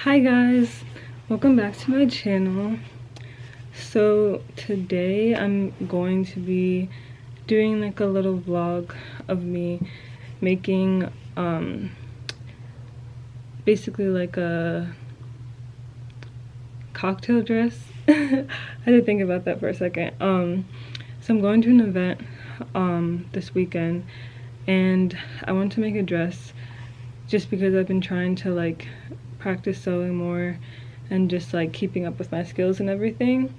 Hi guys, welcome back to my channel. So today I'm going to be doing like a little vlog of me making basically like a cocktail dress. I had to think about that for a second. So I'm going to an event this weekend, and I want to make a dress just because I've been trying to like practice sewing more and just like keeping up with my skills and everything.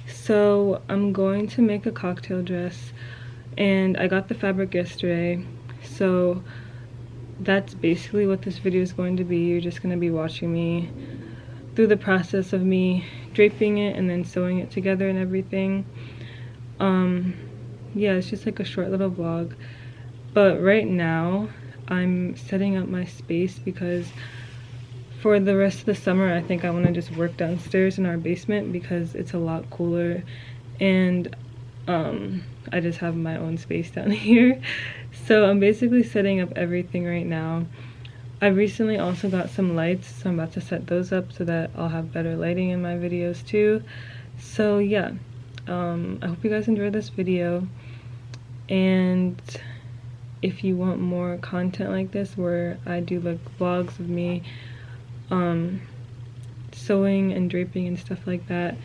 So I'm going to make a cocktail dress, and I got the fabric yesterday. So that's basically what this video is going to be. You're just going to be watching me through the process of me draping it and then sewing it together and everything. Yeah, it's just like a short little vlog. But right now I'm setting up my space because for the rest of the summer I think I want to just work downstairs in our basement because it's a lot cooler, and I just have my own space down here. So I'm basically setting up everything right now. I recently also got some lights, so I'm about to set those up so that I'll have better lighting in my videos too. So yeah, I hope you guys enjoyed this video, and if you want more content like this where I do like vlogs of me sewing and draping and stuff like that,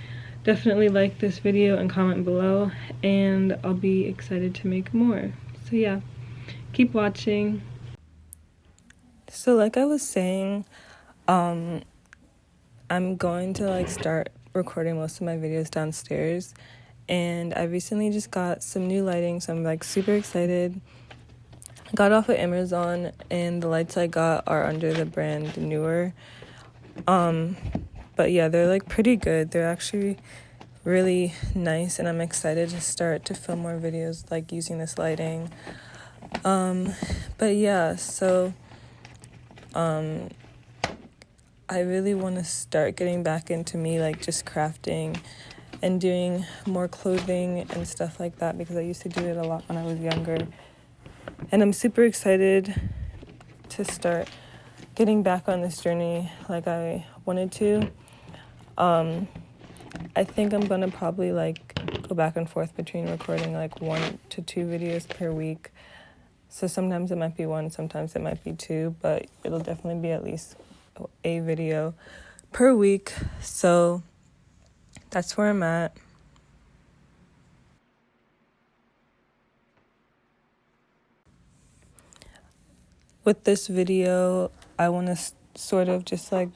definitely like this video and comment below, and I'll be excited to make more. So yeah, keep watching. So like I was saying, I'm going to like start recording most of my videos downstairs, and I recently just got some new lighting, so I'm like super excited. I got off of Amazon, and the lights I got are under the brand Newer. But yeah, they're like pretty good. They're actually really nice, and I'm excited to start to film more videos like using this lighting. But yeah, so I really want to start getting back into me like just crafting and doing more clothing and stuff like that, because I used to do it a lot when I was younger, and I'm super excited to start getting back on this journey like I wanted to. I think I'm gonna probably like go back and forth between recording like 1 to 2 videos per week. So sometimes it might be 1, sometimes it might be 2, but it'll definitely be at least a video per week. So that's where I'm at. With this video, I want to sort of just like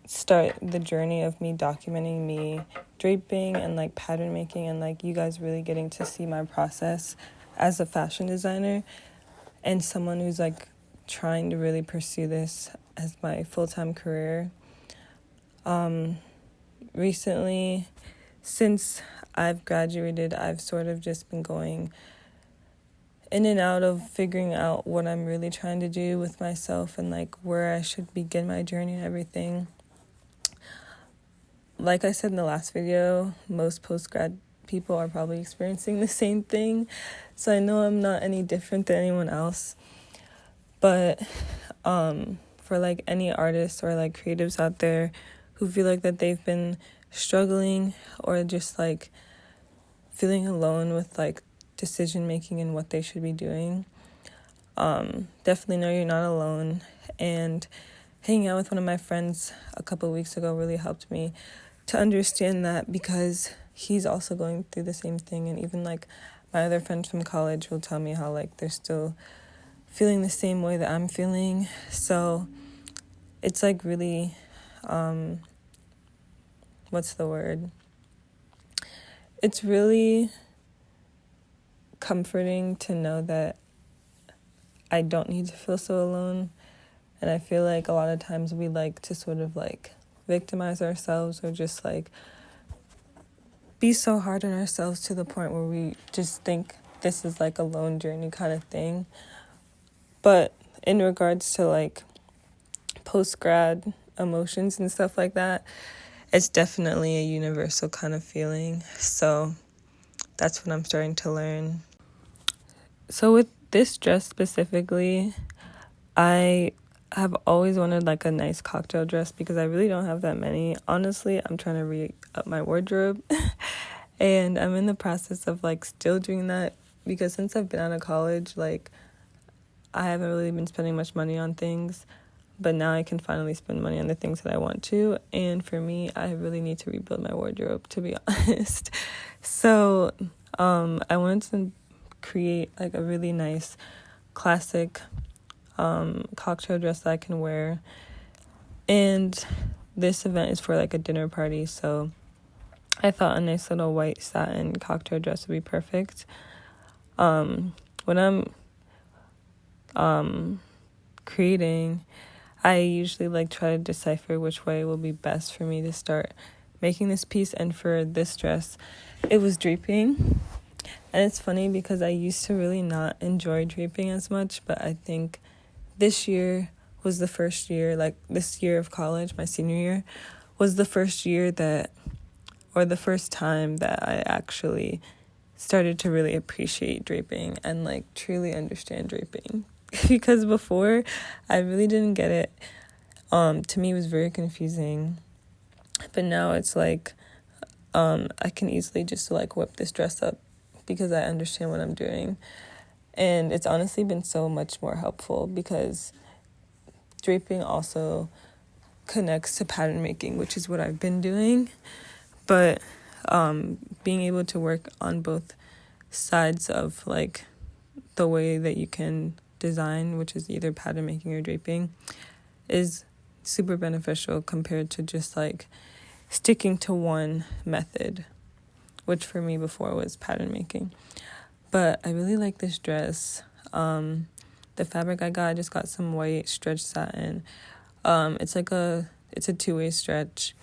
start the journey of me documenting me draping and like pattern making, and like you guys really getting to see my process as a fashion designer and someone who's like trying to really pursue this as my full-time career. Recently, since I've graduated, I've sort of just been going in and out of figuring out what I'm really trying to do with myself and like where I should begin my journey and everything. Like I said in the last video, most post-grad people are probably experiencing the same thing, so I know I'm not any different than anyone else. But for like any artists or like creatives out there who feel like that they've been struggling or just like feeling alone with like decision making and what they should be doing, definitely know you're not alone. And hanging out with one of my friends a couple of weeks ago really helped me to understand that, because he's also going through the same thing. And even like my other friends from college will tell me how like they're still feeling the same way that I'm feeling. So it's like really it's really comforting to know that I don't need to feel so alone. And I feel like a lot of times we like to sort of like victimize ourselves or just like be so hard on ourselves to the point where we just think this is like a lone journey kind of thing. But in regards to like post-grad emotions and stuff like that, it's definitely a universal kind of feeling. So that's what I'm starting to learn. So with this dress specifically, I have always wanted like a nice cocktail dress because I really don't have that many. Honestly, I'm trying to re-up my wardrobe and I'm in the process of like still doing that because since I've been out of college, like I haven't really been spending much money on things, but now I can finally spend money on the things that I want to. And for me, I really need to rebuild my wardrobe, to be honest. So I wanted to create like a really nice classic cocktail dress that I can wear. And this event is for like a dinner party, so I thought a nice little white satin cocktail dress would be perfect. When I'm creating, I usually like try to decipher which way will be best for me to start making this piece. And for this dress, it was draping. And it's funny because I used to really not enjoy draping as much, but I think this year was the first year, like this year of college, my senior year, was the first year or the first time that I actually started to really appreciate draping and like truly understand draping. Because before, I really didn't get it. To me, it was very confusing. But now it's like, I can easily just like whip this dress up because I understand what I'm doing. And it's honestly been so much more helpful because draping also connects to pattern making, which is what I've been doing. But being able to work on both sides of like the way that you can design, which is either pattern making or draping, is super beneficial compared to just like sticking to one method, which for me before was pattern making. But I really like this dress. The fabric I just got some white stretch satin. It's a two-way stretch.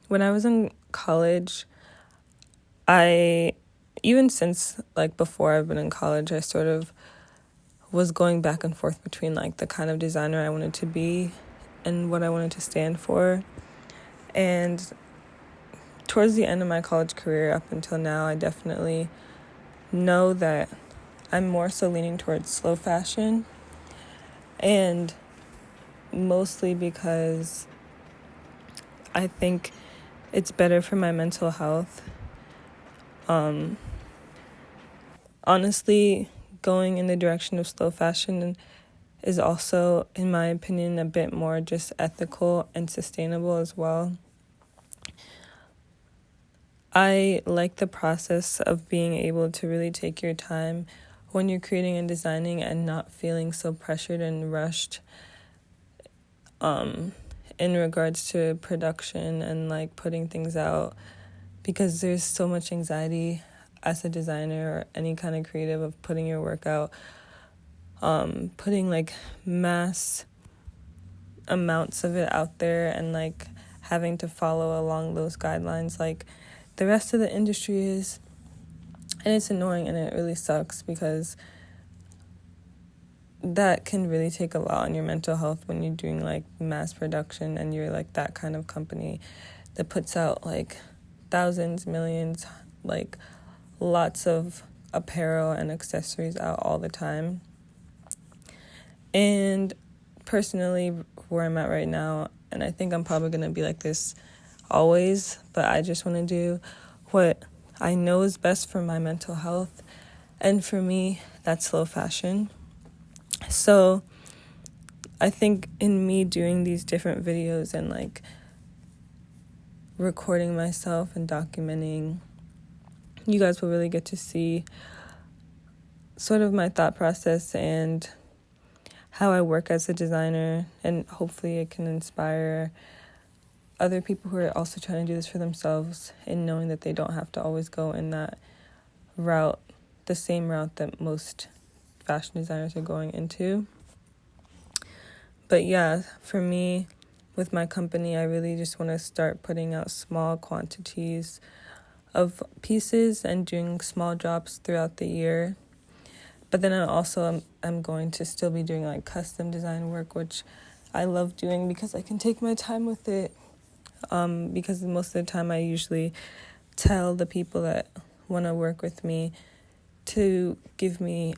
When I was in college, even since like before I've been in college, I sort of was going back and forth between like the kind of designer I wanted to be and what I wanted to stand for. And towards the end of my college career up until now, I definitely know that I'm more so leaning towards slow fashion, and mostly because I think it's better for my mental health. Honestly, going in the direction of slow fashion is also, in my opinion, a bit more just ethical and sustainable as well. I like the process of being able to really take your time when you're creating and designing and not feeling so pressured and rushed in regards to production and like putting things out, because there's so much anxiety as a designer or any kind of creative of putting your work out, putting like mass amounts of it out there and like having to follow along those guidelines like the rest of the industry is. And it's annoying and it really sucks because that can really take a lot on your mental health when you're doing like mass production and you're like that kind of company that puts out like thousands, millions, like lots of apparel and accessories out all the time. And personally, where I'm at right now, and I think I'm probably going to be like this always, but I just want to do what I know is best for my mental health. And for me, that's slow fashion. So I think in me doing these different videos and like recording myself and documenting, you guys will really get to see sort of my thought process and how I work as a designer, and hopefully it can inspire other people who are also trying to do this for themselves and knowing that they don't have to always go in that route, the same route that most fashion designers are going into. But yeah, for me, with my company, I really just want to start putting out small quantities of pieces and doing small drops throughout the year. But then I'm going to still be doing like custom design work, which I love doing because I can take my time with it. Because most of the time I usually tell the people that want to work with me to give me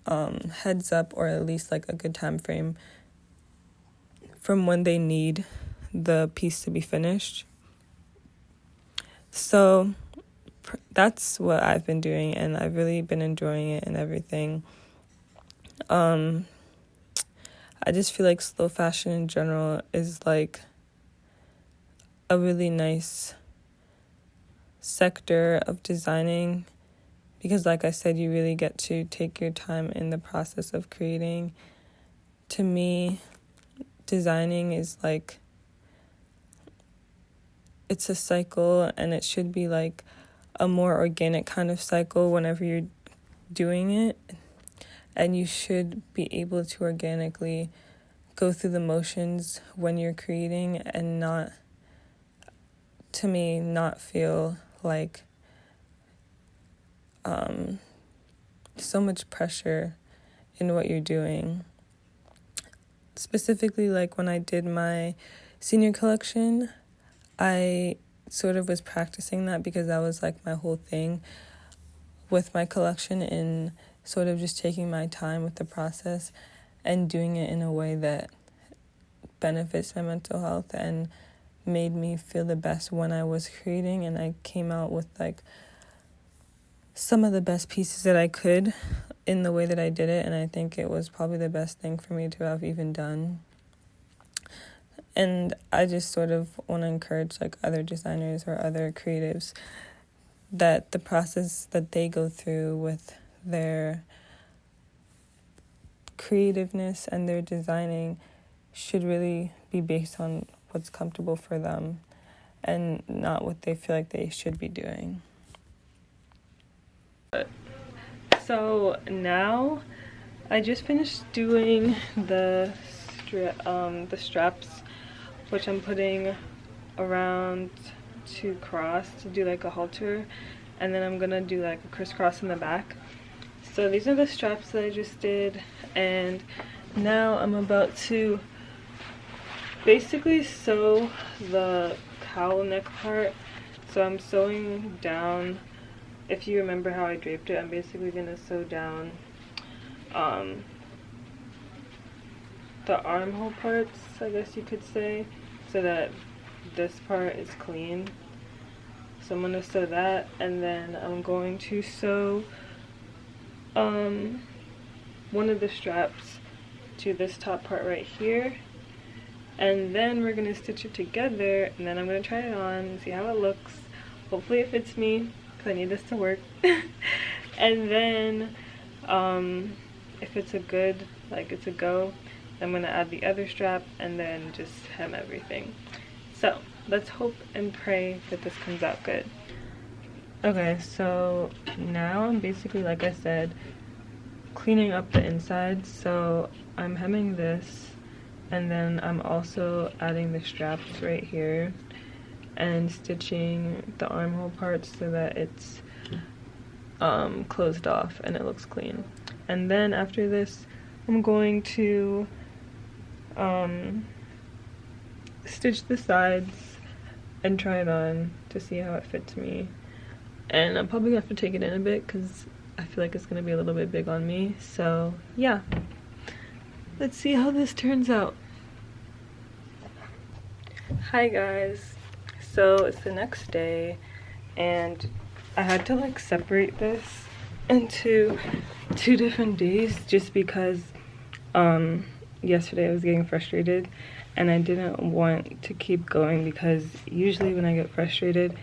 heads up, or at least like a good time frame from when they need the piece to be finished. So that's what I've been doing, and I've really been enjoying it and everything. I just feel like slow fashion in general is like a really nice sector of designing, because like I said, you really get to take your time in the process of creating. To me, designing is like, it's a cycle, and it should be like a more organic kind of cycle whenever you're doing it, and you should be able to organically go through the motions when you're creating, and not, to me, not feel like so much pressure in what you're doing. Specifically, like when I did my senior collection, I sort of was practicing that, because that was like my whole thing with my collection, in sort of just taking my time with the process and doing it in a way that benefits my mental health and made me feel the best when I was creating. And I came out with like some of the best pieces that I could in the way that I did it, and I think it was probably the best thing for me to have even done. And I just sort of want to encourage like other designers or other creatives, that the process that they go through with their creativeness and their designing should really be based on what's comfortable for them, and not what they feel like they should be doing. So now I just finished doing the straps, which I'm putting around to cross to do like a halter, and then I'm gonna do like a crisscross in the back. So these are the straps that I just did, and now I'm about to basically sew the cowl neck part. So I'm sewing down, if you remember how I draped it, I'm basically gonna sew down the armhole parts, I guess you could say, so that this part is clean. So I'm gonna sew that, and then I'm going to sew one of the straps to this top part right here, and then we're gonna stitch it together, and then I'm gonna try it on and see how it looks. Hopefully it fits me, because I need this to work. And then if it's a good, like it's a go, I'm gonna add the other strap and then just hem everything. So let's hope and pray that this comes out good. Okay, so now I'm basically, like I said, cleaning up the inside. So I'm hemming this, and then I'm also adding the straps right here and stitching the armhole parts so that it's closed off and it looks clean. And then after this, I'm going to stitch the sides and try it on to see how it fits me. And I'm probably gonna have to take it in a bit, because I feel like it's gonna be a little bit big on me. So yeah, let's see how this turns out. Hi guys, so it's the next day, and I had to like separate this into 2 different days, just because yesterday I was getting frustrated and I didn't want to keep going, because usually when I get frustrated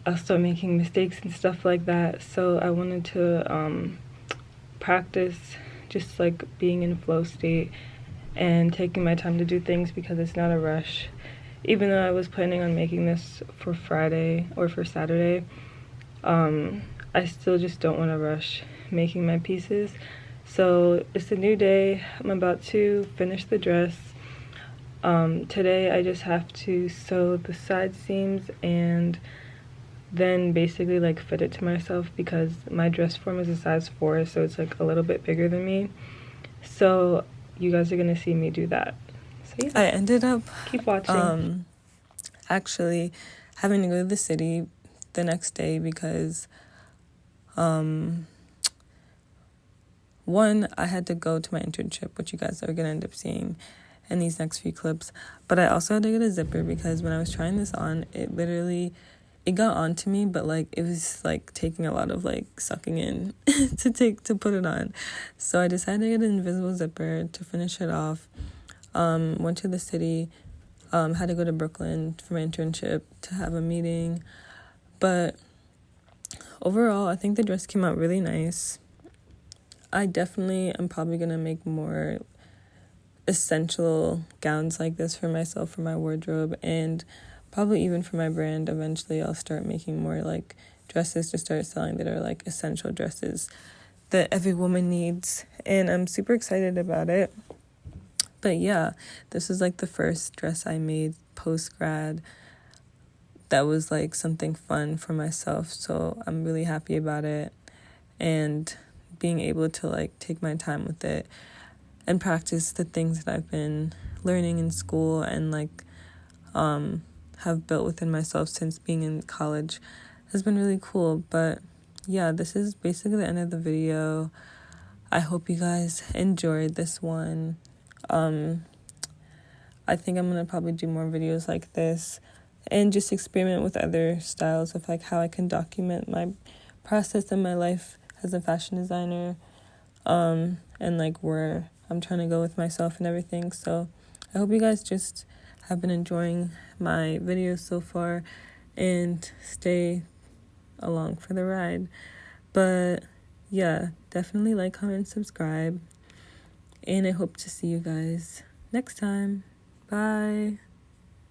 I'll start making mistakes and stuff like that. So I wanted to practice just like being in flow state and taking my time to do things, because it's not a rush. Even though I was planning on making this for Friday or for Saturday, I still just don't want to rush making my pieces. So it's a new day. I'm about to finish the dress. Today I just have to sew the side seams and then basically like fit it to myself, because my dress form is a size 4, so it's like a little bit bigger than me. So you guys are gonna see me do that. So yeah, I ended up keep watching. Actually having to go to the city the next day, because one one, I had to go to my internship, which you guys are going to end up seeing in these next few clips. But I also had to get a zipper because when I was trying this on, it got onto me, but like it was like taking a lot of like sucking in to put it on. So I decided to get an invisible zipper to finish it off. Went to the city, had to go to Brooklyn for my internship to have a meeting. But overall, I think the dress came out really nice. I definitely am probably going to make more essential gowns like this for myself, for my wardrobe, and probably even for my brand. Eventually, I'll start making more like dresses to start selling that are like essential dresses that every woman needs. And I'm super excited about it. But yeah, this is like the first dress I made post-grad that was like something fun for myself. So I'm really happy about it. And being able to like take my time with it and practice the things that I've been learning in school and like have built within myself since being in college has been really cool. But yeah, this is basically the end of the video. I hope you guys enjoyed this one. I think I'm gonna probably do more videos like this and just experiment with other styles of like how I can document my process in my life as a fashion designer, and like where I'm trying to go with myself and everything. So I hope you guys just have been enjoying my videos so far and stay along for the ride. But yeah, definitely like, comment, subscribe, and I hope to see you guys next time. Bye.